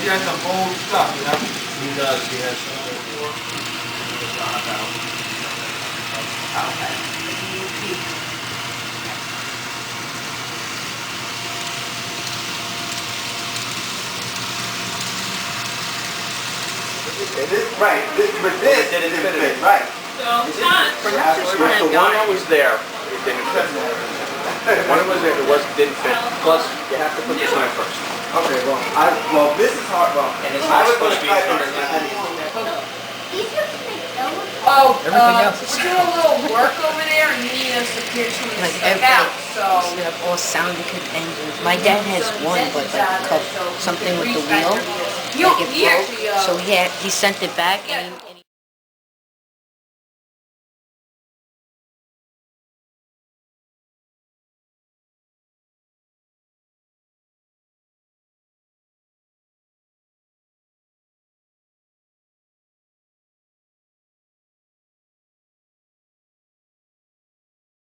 he has some old stuff, you know? He does, he has some before. Right, but this didn't fit, right. So, it's not. The one that was there, it didn't fit. One that was there, didn't fit. Plus, you have to put the sign first. Okay, well, this is hard, And it's I not was going supposed to to be type in in Oh, Everything else is we're doing a little work over there and you need us to clear some of Like this stuff out, so. You have all sounding engines. My dad has one, but like something with the wheel, like it broke. So he sent it back and